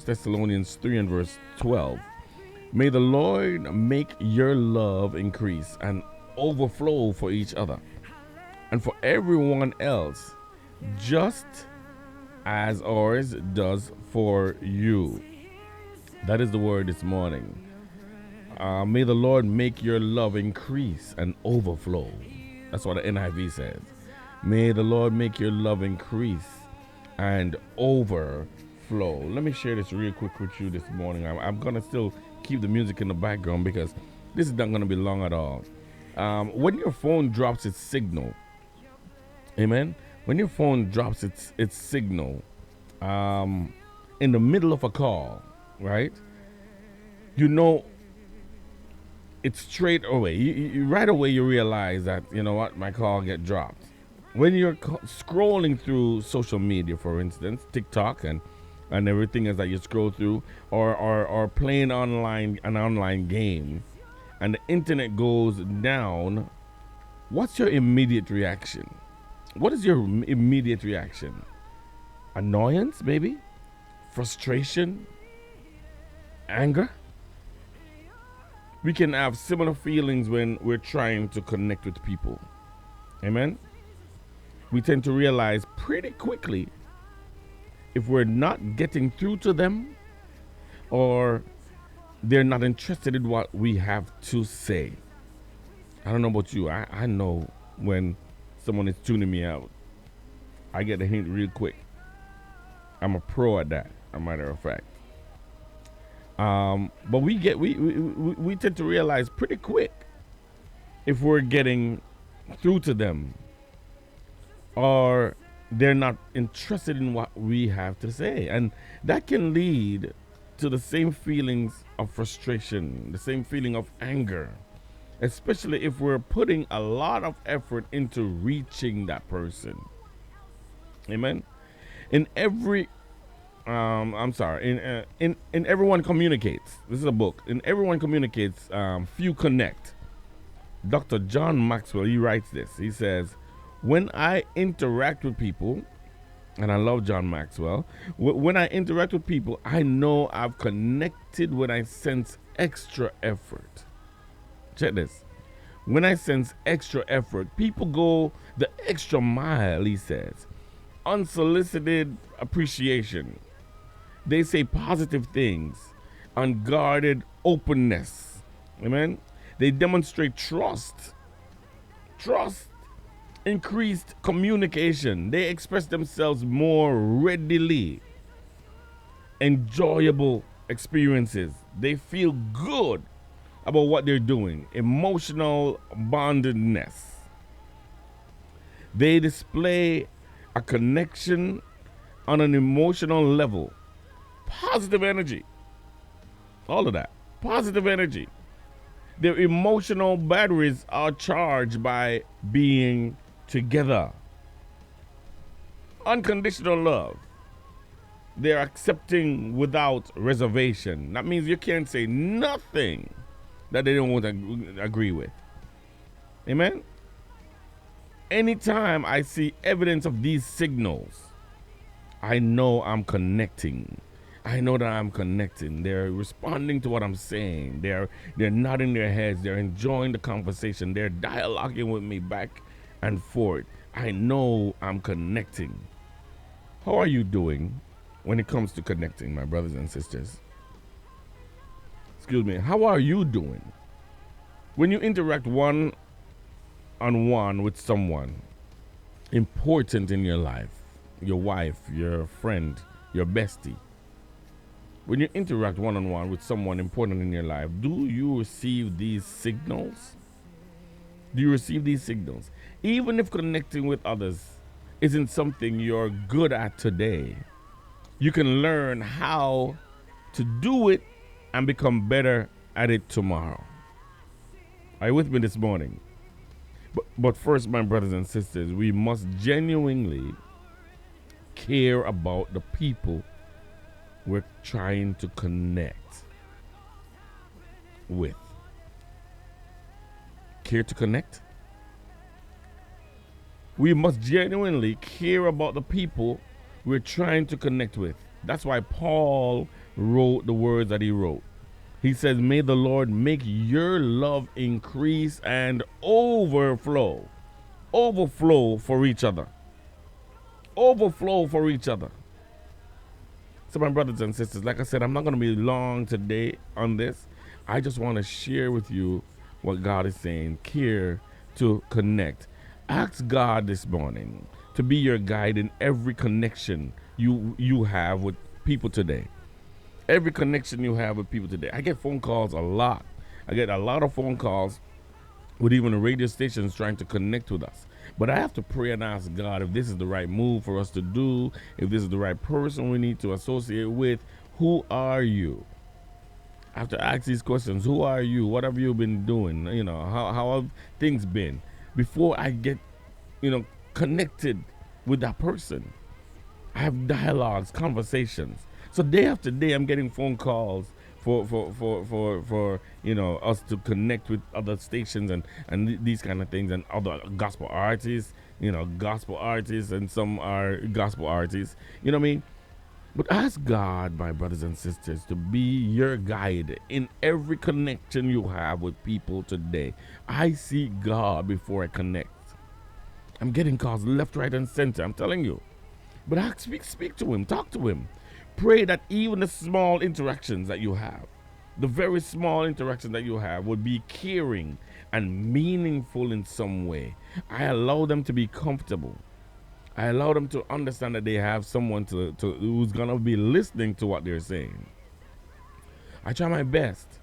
Thessalonians 3 and verse 12. May the Lord make your love increase and overflow for each other and for everyone else, just as ours does for you. That is the word this morning. May the Lord make your love increase and overflow. That's what the NIV says. May the Lord make your love increase and overflow. Let me share this real quick with you this morning. I'm going to still keep the music in the background because this is not going to be long at all. When your phone drops its signal, amen? When your phone drops its signal in the middle of a call, right? You know, it's straight away. Right away you realize that, you know what, my call get dropped. When you're scrolling through social media, for instance, TikTok and everything as that you scroll through, or playing an online game, and the internet goes down, what's your immediate reaction? What is your immediate reaction? Annoyance, maybe? Frustration? Anger? We can have similar feelings when we're trying to connect with people. Amen? We tend to realize pretty quickly if we're not getting through to them or they're not interested in what we have to say. I don't know about you. I know when someone is tuning me out. I get a hint real quick. I'm a pro at that, as a matter of fact. But we tend to realize pretty quick if we're getting through to them or they're not interested in what we have to say. And that can lead to the same feelings of frustration, the same feeling of anger, especially if we're putting a lot of effort into reaching that person. Amen. In every in Everyone Communicates. This is a book. In Everyone Communicates, Few Connect. Dr. John Maxwell, he writes this. He says, when I interact with people, and I love John Maxwell, when I interact with people, I know I've connected when I sense extra effort. Check this. When I sense extra effort, people go the extra mile, he says. Unsolicited appreciation. They say positive things, unguarded openness. Amen. They demonstrate trust, increased communication. They express themselves more readily. Enjoyable experiences. They feel good about what they're doing. Emotional bondedness. They display a connection on an emotional level. Positive energy. All of that. Positive energy. Their emotional batteries are charged by being together. Unconditional love. They're accepting without reservation. That means you can't say nothing that they don't want to agree with. Amen? Anytime I see evidence of these signals, I know I'm connecting. I know that I'm connecting. They're responding to what I'm saying. They're nodding their heads. They're enjoying the conversation. They're dialoguing with me back and forth. I know I'm connecting. How are you doing when it comes to connecting, my brothers and sisters? Excuse me. How are you doing when you interact one-on-one with someone important in your life? Your wife, your friend, your bestie. When you interact one-on-one with someone important in your life, do you receive these signals? Do you receive these signals? Even if connecting with others isn't something you're good at today, you can learn how to do it and become better at it tomorrow. Are you with me this morning? But first, my brothers and sisters, we must genuinely care about the people we're trying to connect with. Care to connect? We must genuinely care about the people we're trying to connect with. That's why Paul wrote the words that he wrote. He says, may the Lord make your love increase and overflow. Overflow for each other. Overflow for each other. So my brothers and sisters, like I said, I'm not going to be long today on this. I just want to share with you what God is saying. Care to connect. Ask God this morning to be your guide in every connection you have with people today. Every connection you have with people today. I get phone calls a lot. I get a lot of phone calls with even the radio stations trying to connect with us. But I have to pray and ask God if this is the right move for us to do, if this is the right person we need to associate with. Who are you? I have to ask these questions. Who are you? What have you been doing? How have things been? Before I get, connected with that person. I have dialogues, conversations. So day after day, I'm getting phone calls for us to connect with other stations and these kind of things, and other gospel artists, and some are gospel artists. You know what I mean? But ask God, my brothers and sisters, to be your guide in every connection you have with people today. I see God before I connect. I'm getting calls left, right, and center. I'm telling you. But speak to him, talk to him. Pray that even the small interactions that you have, the very small interactions that you have, will be caring and meaningful in some way. I allow them to be comfortable. I allow them to understand that they have someone who's going to be listening to what they're saying. I try my best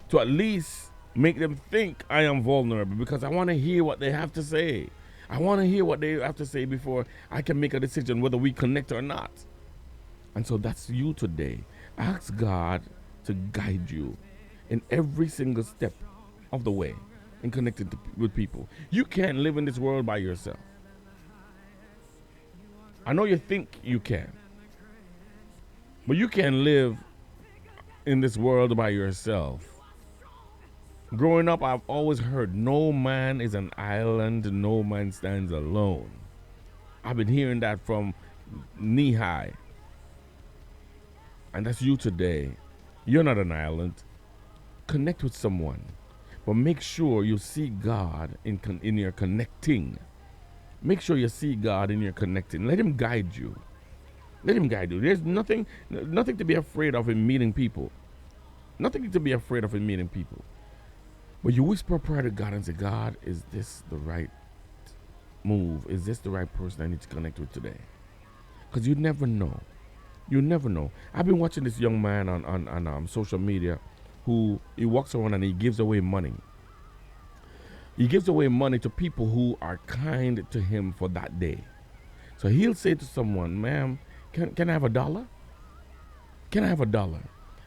to at least make them think I am vulnerable, because I want to hear what they have to say. I want to hear what they have to say before I can make a decision whether we connect or not. And so that's you today. Ask God to guide you in every single step of the way in connecting with people. You can't live in this world by yourself. I know you think you can, but you can't live in this world by yourself. Growing up, I've always heard no man is an island, no man stands alone. I've been hearing that from knee high. And that's you today. You're not an island. Connect with someone, but make sure you see God in your connecting. Make sure you see God in your connecting. Let him guide you. Let him guide you. There's nothing to be afraid of in meeting people. Nothing to be afraid of in meeting people. But you whisper a prayer to God and say, God, is this the right move? Is this the right person I need to connect with today? Because you never know. You never know. I've been watching this young man on social media who he walks around and he gives away money. He gives away money to people who are kind to him for that day. So he'll say to someone, ma'am, can I have $1? Can I have $1?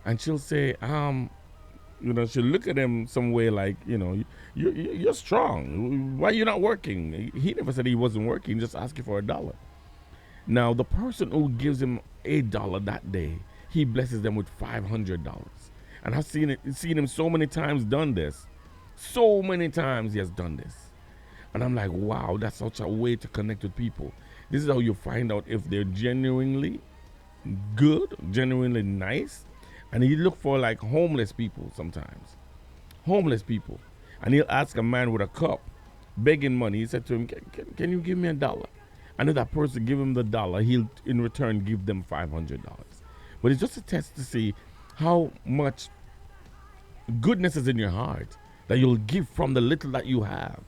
And she'll say, she'll look at him some way like, you're strong. Why are you not working? He never said he wasn't working, just asking for $1. Now, the person who gives him $1 that day, he blesses them with $500. And I've seen him so many times done this. So many times he has done this. And I'm like, wow, that's such a way to connect with people. This is how you find out if they're genuinely good, genuinely nice. And he look for like homeless people sometimes. Homeless people. And he'll ask a man with a cup, begging money. He said to him, can you give me $1? And if that person give him the $1, he'll in return give them $500. But it's just a test to see how much goodness is in your heart, that you'll give from the little that you have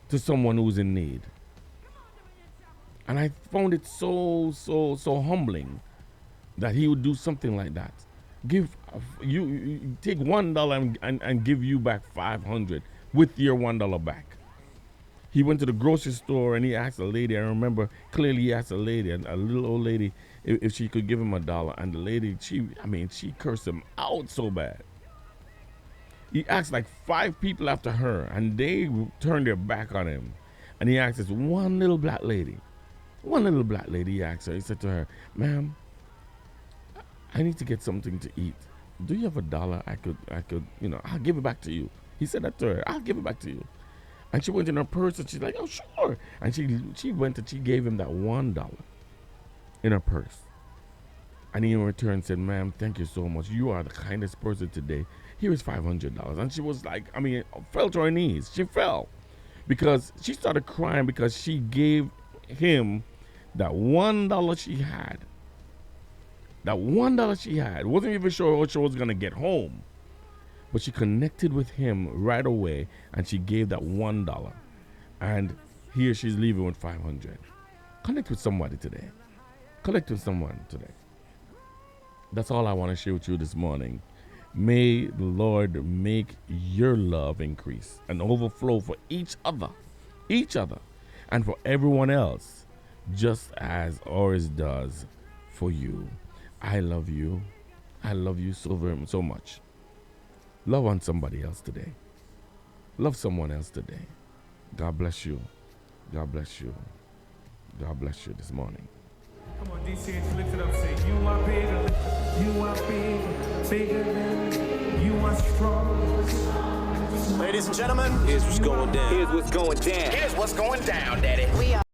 to someone who's in need. And I found it so humbling that he would do something like that. You take $1 and give you back $500 with your $1 back. He went to the grocery store and he asked a lady, I remember clearly he asked a lady, a little old lady, if she could give him $1. And the lady, she cursed him out so bad. He asked like 5 people after her and they turned their back on him. And he asked this one little black lady, he asked her, he said to her, ma'am, I need to get something to eat. Do you have $1? I could, I'll give it back to you. He said that to her, I'll give it back to you. And she went in her purse and she's like, oh, sure. And she went and she gave him that $1 in her purse. And he in return said, ma'am, thank you so much. You are the kindest person today. Here is $500. And she was like, fell to her knees. She fell because she started crying because she gave him that $1 she had. That $1 she had. Wasn't even sure how she was going to get home. But she connected with him right away and she gave that $1. And here she's leaving with $500. Connect with somebody today. Connect with someone today. That's all I want to share with you this morning. May the Lord make your love increase and overflow for each other, and for everyone else, just as ours does for you. I love you. I love you so much. Love on somebody else today. Love someone else today. God bless you. God bless you. God bless you this morning. Come on, DCH, lift it up, say, you are bigger, bigger than, you are strong. Ladies and gentlemen, here's what's going down. Here's what's going down, Daddy. We are